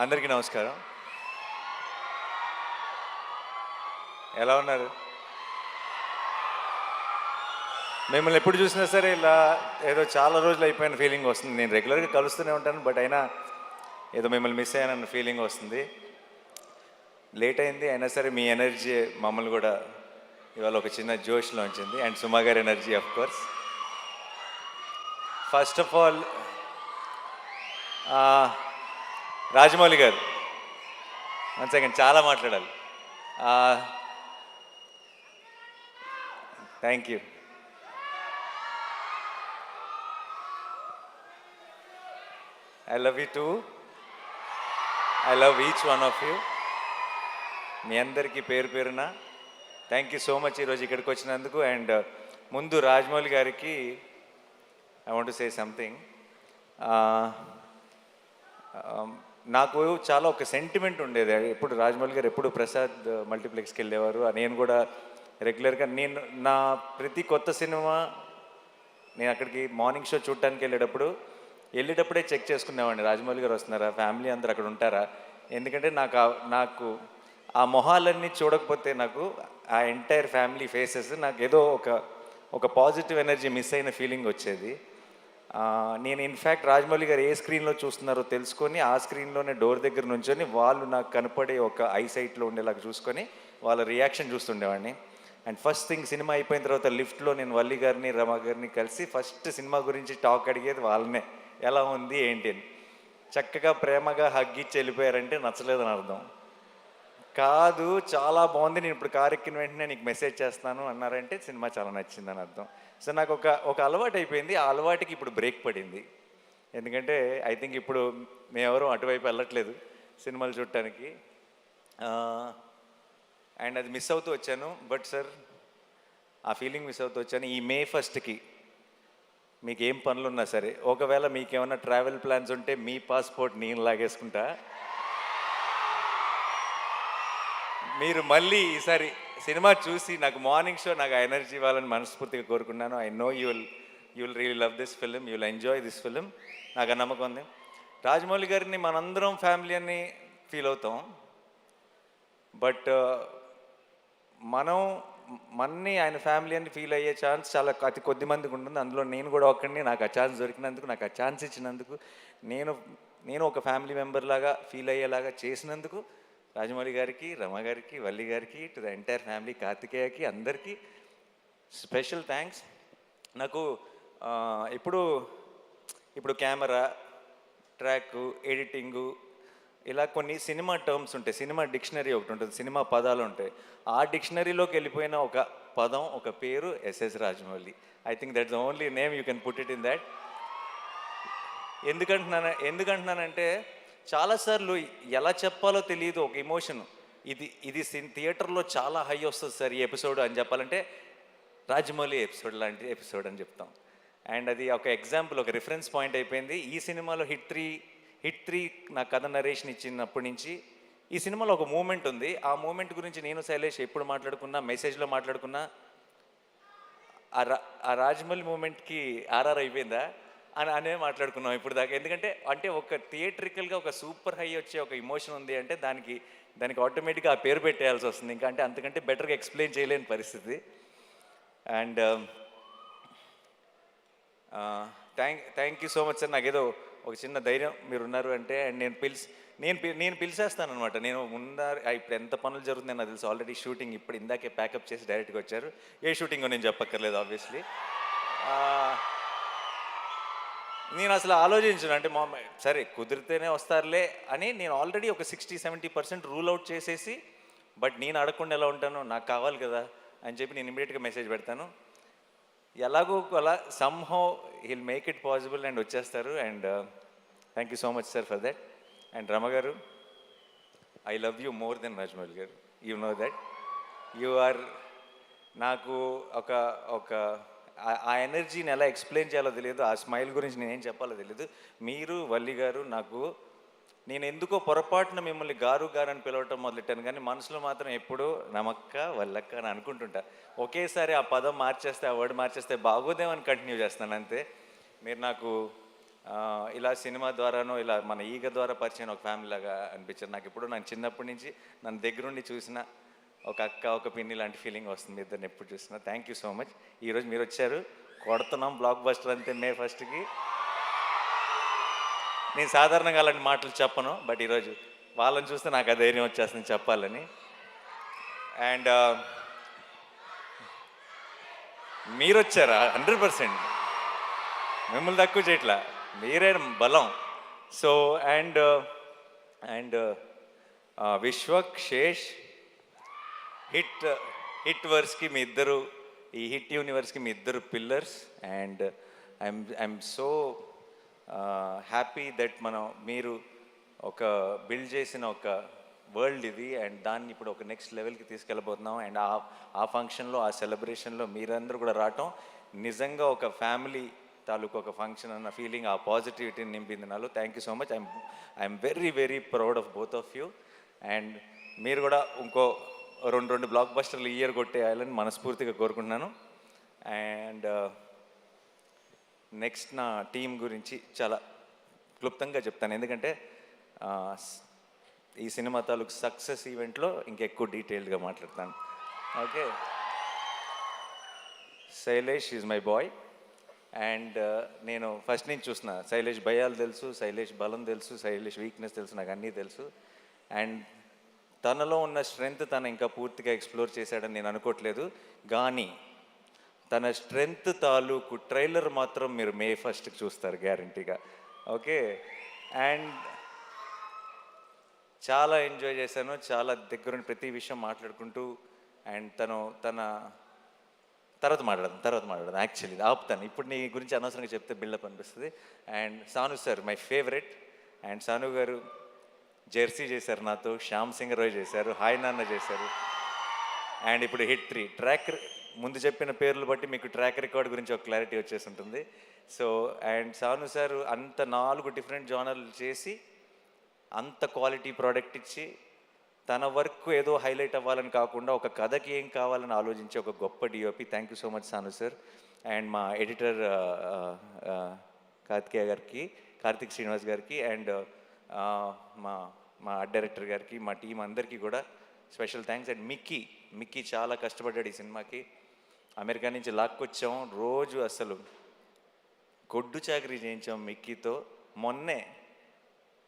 అందరికీ నమస్కారం. ఎలా ఉన్నారు? మిమ్మల్ని ఎప్పుడు చూసినా సరే ఇలా ఏదో చాలా రోజులు అయిపోయిన ఫీలింగ్ వస్తుంది. నేను రెగ్యులర్గా కలుస్తూనే ఉంటాను, బట్ అయినా ఏదో మిమ్మల్ని మిస్ అయ్యానన్న ఫీలింగ్ వస్తుంది. లేట్ అయింది అయినా సరే మీ ఎనర్జీ మమ్మల్ని కూడా ఇవాళ ఒక చిన్న జోష్లో ఉంచింది. అండ్ సుమా గారి energy of course. First of all Rajamouli గారు, వన్ సెకండ్, చాలా మాట్లాడాలి. Thank you. I love you too. I love each one of you. మీ అందరికీ పేరు పేరున థ్యాంక్ యూ సో మచ్ ఈరోజు ఇక్కడికి వచ్చినందుకు. అండ్ ముందు రాజమౌళి గారికి I want to say something. నాకు చాలా ఒక సెంటిమెంట్ ఉండేది. ఎప్పుడు రాజమౌళి గారు ఎప్పుడు ప్రసాద్ మల్టీప్లెక్స్కి వెళ్ళేవారు. నేను కూడా రెగ్యులర్గా నేను నా ప్రతి కొత్త సినిమా నేను అక్కడికి మార్నింగ్ షో చూడటానికి వెళ్ళేటప్పుడే చెక్ చేసుకునేవాడిని, రాజమౌళి గారు వస్తున్నారా, ఫ్యామిలీ అందరు అక్కడ ఉంటారా. ఎందుకంటే నాకు ఆ మొహాలన్నీ చూడకపోతే నాకు ఆ ఎంటైర్ ఫ్యామిలీ ఫేసెస్ నాకు ఏదో ఒక పాజిటివ్ ఎనర్జీ మిస్ అయిన ఫీలింగ్ వచ్చేది. నేను ఇన్ఫ్యాక్ట్ రాజమౌళి గారు ఏ స్క్రీన్లో చూస్తున్నారో తెలుసుకొని ఆ స్క్రీన్లోనే డోర్ దగ్గర నుంచొని వాళ్ళు నాకు కనపడే ఒక ఐసైట్లో ఉండేలాగా చూసుకొని వాళ్ళ రియాక్షన్ చూస్తుండేవాడిని. అండ్ ఫస్ట్ థింగ్ సినిమా అయిపోయిన తర్వాత లిఫ్ట్లో నేను వల్లి గారిని రమ గారిని కలిసి ఫస్ట్ సినిమా గురించి టాక్ అడిగేది వాళ్ళనే, ఎలా ఉంది ఏంటి అని. చక్కగా ప్రేమగా హగ్గిచ్చి వెళ్ళిపోయారంటే నచ్చలేదని అర్థం కాదు, చాలా బాగుంది, నేను ఇప్పుడు కారు ఎక్కిన వెంటనే నీకు మెసేజ్ చేస్తాను అన్నారంటే సినిమా చాలా నచ్చిందని అర్థం. సో నాకు ఒక అలవాటు అయిపోయింది. ఆ అలవాటుకి ఇప్పుడు బ్రేక్ పడింది. ఎందుకంటే ఐ థింక్ ఇప్పుడు మేమెవరూ అటువైపు వెళ్ళట్లేదు సినిమాలు చూడటానికి. అండ్ అది మిస్ అవుతూ వచ్చాను. బట్ సార్, ఆ ఫీలింగ్ మిస్ అవుతూ వచ్చాను. ఈ May 1st మీకు ఏం పనులు ఉన్నా సరే, ఒకవేళ మీకు ఏమైనా ట్రావెల్ ప్లాన్స్ ఉంటే మీ పాస్పోర్ట్ నేను లాగేసుకుంటా. మీరు మళ్ళీ ఈసారి సినిమా చూసి నాకు మార్నింగ్ షో నాకు ఆ ఎనర్జీ ఇవ్వాలని మనస్ఫూర్తిగా కోరుకున్నాను. I know you will really love this film, you will enjoy this film, నాకు ఆ నమ్మకం ఉంది. రాజమౌళి గారిని మనందరం ఫ్యామిలీ అని ఫీల్ అవుతాం, బట్ మన్ని ఆయన ఫ్యామిలీ అని ఫీల్ అయ్యే ఛాన్స్ చాలా అతి కొద్ది మందికి ఉంటుంది. అందులో నేను కూడా ఒక్కడిని. నాకు ఆ ఛాన్స్ దొరికినందుకు, నాకు ఆ ఛాన్స్ ఇచ్చినందుకు, నేను ఒక ఫ్యామిలీ మెంబర్ లాగా ఫీల్ అయ్యేలాగా చేసినందుకు రాజమౌళి గారికి, రమ గారికి, వల్లి గారికి, టు ద ఎంటైర్ ఫ్యామిలీ, కార్తికేయకి, అందరికీ స్పెషల్ థ్యాంక్స్. నాకు ఇప్పుడు కెమెరా, ట్రాక్, ఎడిటింగు, ఇలా కొన్ని సినిమా టర్మ్స్ ఉంటాయి. సినిమా డిక్షనరీ ఒకటి ఉంటుంది, సినిమా పదాలు ఉంటాయి. ఆ డిక్షనరీలోకి వెళ్ళిపోయిన ఒక పదం, ఒక పేరు SS Rajamouli. I think that's the only name you can put it in that. ఎందుకంటున్నానంటే చాలాసార్లు ఎలా చెప్పాలో తెలియదు ఒక ఎమోషన్. ఇది థియేటర్లో చాలా హై వస్తుంది సార్ ఈ ఎపిసోడ్ అని చెప్పాలంటే రాజమౌళి ఎపిసోడ్ లాంటి ఎపిసోడ్ అని చెప్తాం. అండ్ అది ఒక ఎగ్జాంపుల్, ఒక రిఫరెన్స్ పాయింట్ అయిపోయింది. ఈ సినిమాలో హిట్ త్రీ నా కథ నరేషన్ ఇచ్చినప్పటి నుంచి ఈ సినిమాలో ఒక మూమెంట్ ఉంది. ఆ మూమెంట్ గురించి నేను శైలేష్ ఎప్పుడు మాట్లాడుకున్నా, మెసేజ్లో మాట్లాడుకున్నా, ఆ రాజమౌళి మూమెంట్కి ఆర్ఆర్ అయిపోయిందా అనే మాట్లాడుకున్నాం ఇప్పుడు దాకా. ఎందుకంటే ఒక థియేట్రికల్గా ఒక సూపర్ హై వచ్చే ఒక ఇమోషన్ ఉంది అంటే దానికి ఆటోమేటిక్గా ఆ పేరు పెట్టేయాల్సి వస్తుంది. ఇంకా అంతకంటే బెటర్గా ఎక్స్ప్లెయిన్ చేయలేని పరిస్థితి. And thank you so much sir. నాకేదో ఒక చిన్న ధైర్యం మీరు ఉన్నారు అంటే. అండ్ నేను పిలిచేస్తాను అనమాట. నేను ఇప్పుడు ఎంత పనులు జరుగుతున్నాయి నాకు తెలుసు. ఆల్రెడీ షూటింగ్ ఇప్పుడు ఇందాకే ప్యాకప్ చేసి డైరెక్ట్గా వచ్చారు. ఏ షూటింగో నేను చెప్పక్కర్లేదు ఆబ్వియస్లీ. నేను అసలు ఆలోచించను, అంటే సరే కుదిరితేనే వస్తారులే అని నేను ఆల్రెడీ ఒక 60-70% రూల్ అవుట్ చేసేసి, బట్ నేను అడగకుండా ఎలా ఉంటాను, నాకు కావాలి కదా అని చెప్పి నేను ఇమీడియట్గా మెసేజ్ పెడతాను. ఎలాగో అలా somehow he'll make it possible and వచ్చేస్తారు. And thank you so much sir for that. And Rama గారు, I love you more than Rajamouli గారు, you know that. You are నాకు ఒక ఆ ఎనర్జీని ఎలా ఎక్స్ప్లెయిన్ చేయాలో తెలియదు, ఆ స్మైల్ గురించి నేనేం చెప్పాలో తెలియదు. మీరు, వల్లి గారు, నేను ఎందుకో పొరపాటున మిమ్మల్ని గారు అని పిలవటం మొదలెట్టాను, కానీ మనసులో మాత్రం ఎప్పుడూ నమక్క, వల్లక్క అని అనుకుంటుంటా. ఒకేసారి ఆ పదం మార్చేస్తే, ఆ వర్డ్ మార్చేస్తే బాగోదేమని కంటిన్యూ చేస్తాను అంతే. మీరు నాకు ఇలా సినిమా ద్వారానో ఇలా మన ఈగ ద్వారా పరిచయం ఒక ఫ్యామిలీ లాగా అనిపించారు నాకు. ఇప్పుడు నాకు చిన్నప్పటి నుంచి నన్ను దగ్గరుండి చూసిన ఒక అక్క ఒక పిన్ని లాంటి ఫీలింగ్ వస్తుంది ఇద్దరిని ఎప్పుడు చూసినా. Thank you so much. ఈరోజు మీరు వచ్చారు, కొడుతున్నాం బ్లాక్ బస్టర్ అంతే మే 1కి. నేను సాధారణంగా అలాంటి మాటలు చెప్పను, బట్ ఈరోజు వాళ్ళని చూస్తే నాకు ఆ ధైర్యం వచ్చేస్తుంది చెప్పాలని. అండ్ మీరు వచ్చారా? 100%. మిమ్మల్ని తక్కువ చేయట్లా, మీరే బలం. So and Vishwak, Sesh, HIT వర్స్కి మీ ఇద్దరు, ఈ హిట్ యూనివర్స్కి మీ ఇద్దరు pillars. And I'm so happy that మీరు ఒక బిల్డ్ చేసిన ఒక వరల్డ్ ఇది, అండ్ దాన్ని ఇప్పుడు ఒక నెక్స్ట్ లెవెల్కి తీసుకెళ్ళబోతున్నాం. అండ్ ఆ ఫంక్షన్లో, ఆ సెలబ్రేషన్లో మీరందరూ కూడా రావటం నిజంగా ఒక ఫ్యామిలీ తాలూకు ఒక ఫంక్షన్ అన్న ఫీలింగ్, ఆ పాజిటివిటీని నింపింది నాలో. Thank you so much. I'm very very proud of both of you. And మీరు కూడా ఇంకో రెండు బ్లాక్ బస్టర్లు ఇయర్ కొట్టేయాలని మనస్ఫూర్తిగా కోరుకుంటున్నాను. అండ్ నెక్స్ట్ నా టీం గురించి చాలా క్లుప్తంగా చెప్తాను, ఎందుకంటే ఈ సినిమా తాలూకు సక్సెస్ ఈవెంట్లో ఇంకెక్కువ డీటెయిల్డ్గా మాట్లాడతాను. Okay, Shailesh is my boy. And నేను ఫస్ట్ నుంచి చూసిన శైలేష్ భయాలు తెలుసు, శైలేష్ బలం తెలుసు, శైలేష్ వీక్నెస్ తెలుసు, నాకు అన్నీ తెలుసు. అండ్ తనలో ఉన్న స్ట్రెంగ్త్ తను ఇంకా పూర్తిగా ఎక్స్ప్లోర్ చేశాడని నేను అనుకోవట్లేదు, కానీ తన స్ట్రెంగ్త్ తాలూకు ట్రైలర్ మాత్రం మీరు మే 1కి చూస్తారు గ్యారంటీగా. ఓకే, అండ్ చాలా ఎంజాయ్ చేశాను, చాలా దగ్గరుండి ప్రతి విషయం మాట్లాడుకుంటూ. అండ్ తన తర్వాత మాట్లాడదాం యాక్చువల్లీ ఆపుతాను, ఇప్పుడు నీ గురించి అనవసరంగా చెప్తే బిల్డప్ అనిపిస్తుంది. And Sanu sir my favourite. And Sanu గారు జెర్సీ చేశారు నాతో, శ్యామ్ సింగ్ రాయ్ చేశారు, హాయ్ నాన్న చేశారు. అండ్ ఇప్పుడు హిట్ 3 ట్రాక్, ముందు చెప్పిన పేర్లు బట్టి మీకు ట్రాక్ రికార్డ్ గురించి ఒక క్లారిటీ వచ్చేసి ఉంటుంది. సో అండ్ సాను సార్ అంత 4 డిఫరెంట్ జానర్లు చేసి అంత క్వాలిటీ ప్రోడక్ట్ ఇచ్చి తన వర్క్ ఏదో హైలైట్ అవ్వాలని కాకుండా ఒక కథకి ఏం కావాలని ఆలోచించే ఒక గొప్ప DOP. Thank you so much Sanu sir. And మా ఎడిటర్ కార్తిక్ శ్రీనివాస్ గారికి, అండ్ మా మా ఆర్ట్ డైరెక్టర్ గారికి, మా టీం అందరికీ కూడా స్పెషల్ థ్యాంక్స్. అండ్ మిక్కీ చాలా కష్టపడ్డాడు ఈ సినిమాకి. అమెరికా నుంచి లాక్కొచ్చాం, రోజు అసలు గొడ్డు చాకరీ చేయించాం మిక్కీతో. మొన్నే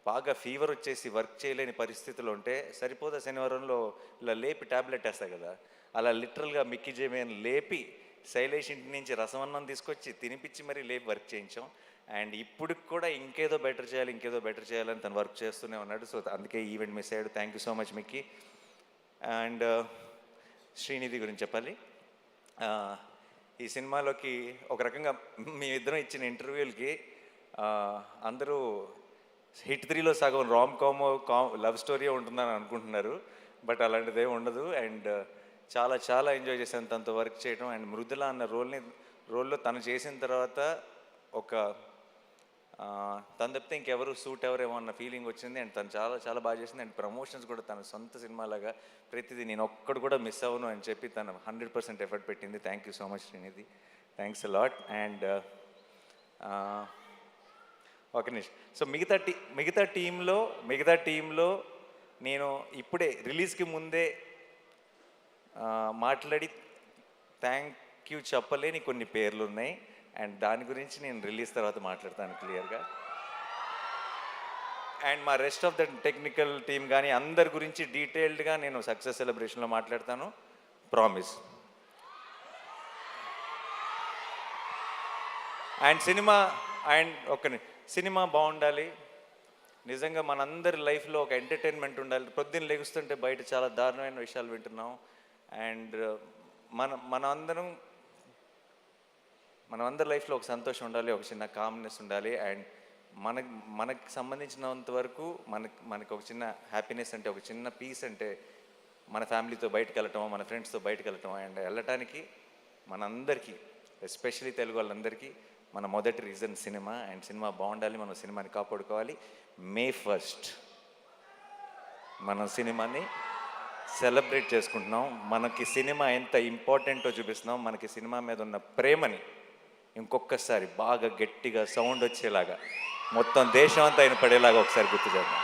బాగా ఫీవర్ వచ్చేసి వర్క్ చేయలేని పరిస్థితులు ఉంటే సరిపోదా శనివారంలో ఇలా లేపి ట్యాబ్లెట్ వేస్తా కదా, అలా లిటరల్గా మిక్కీ జేమేని లేపి శైలేష్ ఇంటి నుంచి రసమన్నం తీసుకొచ్చి తినిపించి మరీ లేపి వర్క్ చేయించాం. అండ్ ఇప్పుడు కూడా ఇంకేదో బెటర్ చేయాలని తను వర్క్ చేస్తూనే ఉన్నాడు. సో అందుకే ఈవెంట్ మిస్ అయ్యాడు. Thank you so much Mickey. And Srinidhi గురించి చెప్పాలి. ఈ సినిమాలోకి ఒక రకంగా మేమిద్దరం ఇచ్చిన ఇంటర్వ్యూలకి అందరూ హిట్ 3లో సగం రామ్ కామ్ లవ్ స్టోరీ ఉంటుందని అనుకుంటున్నారు, బట్ అలాంటిదే ఉండదు. అండ్ చాలా ఎంజాయ్ చేశాను తనతో వర్క్ చేయడం. అండ్ మృదుల అన్న రోల్లో తను చేసిన తర్వాత ఒక తను తప్పితే ఇంకెవరు సూట్ ఎవరేమో అన్న ఫీలింగ్ వచ్చింది. అండ్ తను చాలా బాగా చేసింది. అండ్ ప్రమోషన్స్ కూడా తన సొంత సినిమాలాగా ప్రతిదీ నేను ఒక్కడు కూడా మిస్ అవ్వను అని చెప్పి తను 100% ఎఫర్ట్ పెట్టింది. Thank you so much Srinidhi, thanks a lot. And ఒక నిమిషం. సో మిగతా టీంలో నేను ఇప్పుడే రిలీజ్కి ముందే మాట్లాడి థ్యాంక్ యూ చెప్పలేని కొన్ని పేర్లు ఉన్నాయి. అండ్ దాని గురించి నేను రిలీజ్ తర్వాత మాట్లాడతాను క్లియర్గా. అండ్ మా rest of the technical team కానీ అందరి గురించి డీటెయిల్డ్గా నేను సక్సెస్ సెలబ్రేషన్లో మాట్లాడతాను, ప్రామిస్. అండ్ సినిమా బాగుండాలి, నిజంగా మనందరి లైఫ్లో ఒక ఎంటర్టైన్మెంట్ ఉండాలి. పొద్దున్న లెగుస్తుంటే బయట చాలా దారుణమైన విషయాలు వింటున్నాం. అండ్ మనమందరి లైఫ్లో ఒక సంతోషం ఉండాలి, ఒక చిన్న కామ్నెస్ ఉండాలి. అండ్ మనకు సంబంధించినంత వరకు మనకు ఒక చిన్న హ్యాపీనెస్ అంటే, ఒక చిన్న పీస్ అంటే మన ఫ్యామిలీతో బయటకు వెళ్ళటం, మన ఫ్రెండ్స్తో బయటకు వెళ్ళటం. అండ్ వెళ్ళటానికి మనందరికీ, ఎస్పెషలీ తెలుగు వాళ్ళందరికీ మన మొదటి రీజన్ సినిమా. అండ్ సినిమా బాగుండాలి, మనం సినిమాని కాపాడుకోవాలి. మే 1 మనం సినిమాని సెలబ్రేట్ చేసుకుంటున్నాం. మనకి సినిమా ఎంత ఇంపార్టెంటో చూపిస్తున్నాం, మనకి సినిమా మీద ఉన్న ప్రేమని ఇంకొకసారి బాగా గట్టిగా సౌండ్ వచ్చేలాగా మొత్తం దేశం అంతా ఆయన పడేలాగా ఒకసారి గుర్తు చేద్దాం.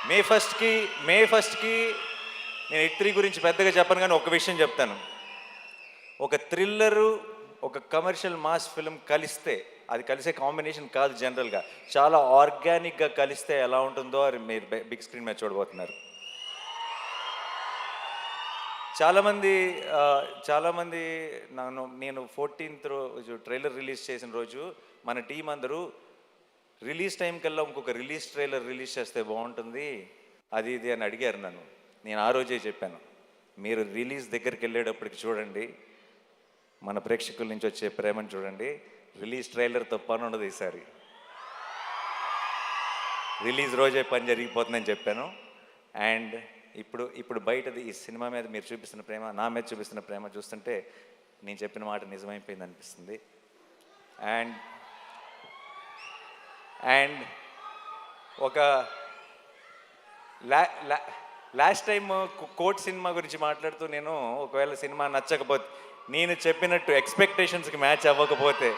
మే ఫస్ట్కి నేను హిట్ 3 గురించి పెద్దగా చెప్పను, కానీ ఒక విషయం చెప్తాను. ఒక థ్రిల్లరు, ఒక కమర్షియల్ మాస్ ఫిల్మ్ కలిస్తే, అది కలిసే కాంబినేషన్ కాదు జనరల్గా, చాలా ఆర్గానిక్గా కలిస్తే ఎలా ఉంటుందో అది మీరు బిగ్ స్క్రీన్ మీద చూడబోతున్నారు. చాలామంది నేను 14th రోజు ట్రైలర్ రిలీజ్ చేసిన రోజు మన టీం అందరూ రిలీజ్ టైం కల్లా ఇంకొక రిలీజ్ ట్రైలర్ రిలీజ్ చేస్తే బాగుంటుంది అది ఇది అని అడిగారు నన్ను. నేను ఆ రోజే చెప్పాను, మీరు రిలీజ్ దగ్గరికి వెళ్ళేటప్పటికి చూడండి, మన ప్రేక్షకుల నుంచి వచ్చే ప్రేమను చూడండి, రిలీజ్ ట్రైలర్తో పని ఉండదు ఈసారి, రిలీజ్ రోజే పని జరిగిపోతుందని చెప్పాను. అండ్ ఇప్పుడు బయటది ఈ సినిమా మీద మీరు చూపిస్తున్న ప్రేమ, నా మీద చూపిస్తున్న ప్రేమ చూస్తుంటే నేను చెప్పిన మాట నిజమైపోయింది అనిపిస్తుంది. అండ్ ఒక లాస్ట్ టైం కోర్ట్ సినిమా గురించి మాట్లాడుతూ నేను ఒకవేళ సినిమా నచ్చకపోతే, నేను చెప్పినట్టు ఎక్స్పెక్టేషన్స్కి మ్యాచ్ అవ్వకపోతే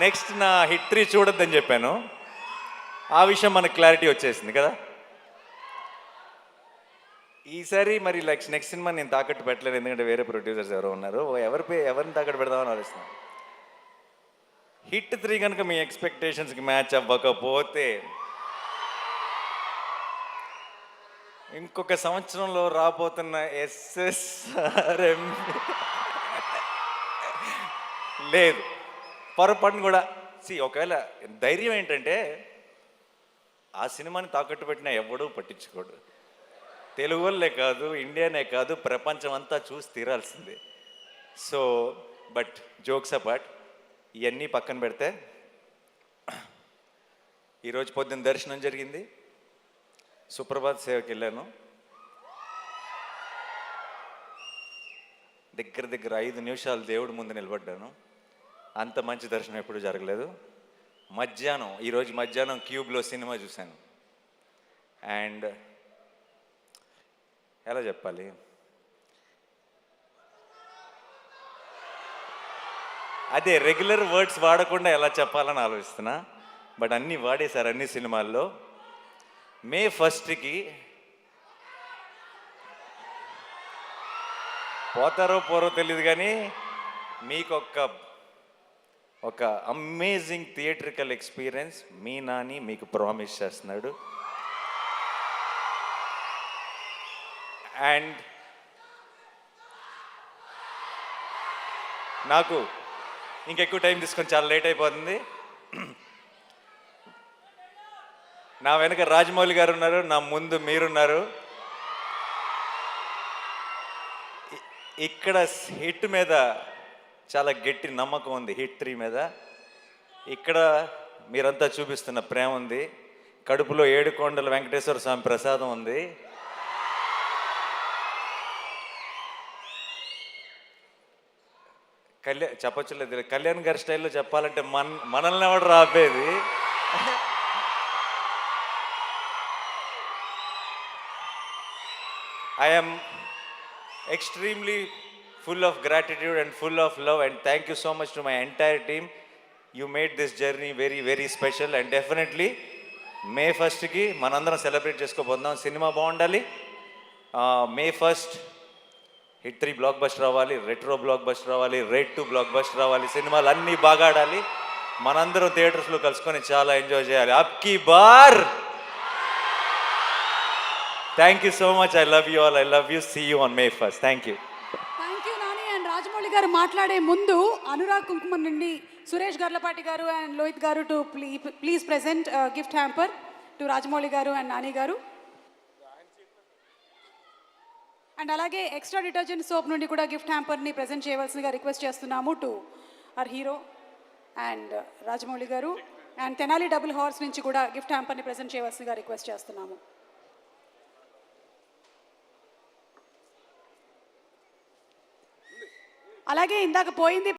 నెక్స్ట్ నా హిట్ 3 చూడొద్దని చెప్పాను. ఆ విషయం మనకు క్లారిటీ వచ్చేసింది కదా. ఈసారి మరి నెక్స్ట్ సినిమా నేను తాకట్టు పెట్టలేదు, ఎందుకంటే వేరే ప్రొడ్యూసర్స్ ఎవరో ఉన్నారు, ఎవరిని తాకట్టు పెడదామని ఆలోచిస్తున్నాను. హిట్ 3 కనుక మీ ఎక్స్పెక్టేషన్స్కి మ్యాచ్ అవ్వకపోతే ఇంకొక సంవత్సరంలో రాబోతున్న SSRM లేదు, పొరపాటును కూడా. ఒకవేళ ధైర్యం ఏంటంటే ఆ సినిమాని తాకట్టు పెట్టినా ఎవడూ పట్టించుకోడు, తెలుగు వాళ్ళే కాదు, ఇండియానే కాదు, ప్రపంచం అంతా చూసి తీరాల్సిందే. సో బట్ జోక్స్ అపార్ట్, ఇవన్నీ పక్కన పెడితే ఈరోజు పొద్దున్న దర్శనం జరిగింది, సుప్రభాత్ సేవకి వెళ్ళాను. దగ్గర 5 నిమిషాలు దేవుడి ముందు నిలబడ్డాను. అంత మంచి దర్శనం ఎప్పుడు జరగలేదు. ఈరోజు మధ్యాహ్నం క్యూబ్లో సినిమా చూశాను. అండ్ ఎలా చెప్పాలి, అదే రెగ్యులర్ వర్డ్స్ వాడకుండా ఎలా చెప్పాలని ఆలోచిస్తున్నా, బట్ అన్నీ వాడేశారు అన్ని సినిమాల్లో. మే 1కి పోతారో పోరో తెలియదు, కానీ మీకు ఒక అమేజింగ్ థియేట్రికల్ ఎక్స్పీరియన్స్ మీ నాని మీకు ప్రామిస్ చేస్తున్నాడు. అండ్ నాకు ఇంకెక్కువ టైం తీసుకొని చాలా లేట్ అయిపోతుంది. నా వెనక రాజమౌళి గారు ఉన్నారు, నా ముందు మీరున్నారు. ఇక్కడ హిట్ మీద చాలా గట్టి నమ్మకం ఉంది, హిట్ 3 మీద. ఇక్కడ మీరంతా చూపిస్తున్న ప్రేమ ఉంది, కడుపులో 7 కొండల వెంకటేశ్వర స్వామి ప్రసాదం ఉంది. చెప్పొచ్చులేదు, కళ్యాణ్ గారి స్టైల్లో చెప్పాలంటే మనల్ని ఎవడు రాపేది. I am extremely full of gratitude and full of love, and thank you so much to my entire team. You made this journey very, very special, and definitely May 1కి మనందరం సెలబ్రేట్ చేసుకోబోతున్నాం. సినిమా బాగుండాలి. May 1st hit 3 block buster రావాలి, retro block buster రావాలి, rate 2 block buster రావాలి, సినిమాలు అన్నీ బాగా ఆడాలి, మనందరం థియేటర్స్లో కలుసుకొని చాలా ఎంజాయ్ చేయాలి. అబ్కి బార్. Thank you so much. I love you all. I love you. See you on May 1st. Thank you. Thank you Nani. And Rajamouli గారు మాట్లాడే ముందు అనురాగ్ కుంకుమ నుండి సురేష్ గర్లపాటి గారు అండ్ లోహిత్ గారు to please present gift hamper to Rajamouli గారు అండ్ నాని గారు. అండ్ అలాగే ఎక్స్ట్రా డిటర్జెంట్ సోప్ నుండి కూడా గిఫ్ట్ హ్యాంపర్ని ప్రెజెంట్ చేయవలసిందిగా రిక్వెస్ట్ చేస్తున్నాము to our hero and Rajamouli గారు. అండ్ తెనాలి డబుల్ హార్స్ నుంచి కూడా గిఫ్ట్ హ్యాంపర్ని ప్రెజెంట్ చేయవలసిందిగా రిక్వెస్ట్ చేస్తున్నాము. అలాగే ఇందాక పోయింది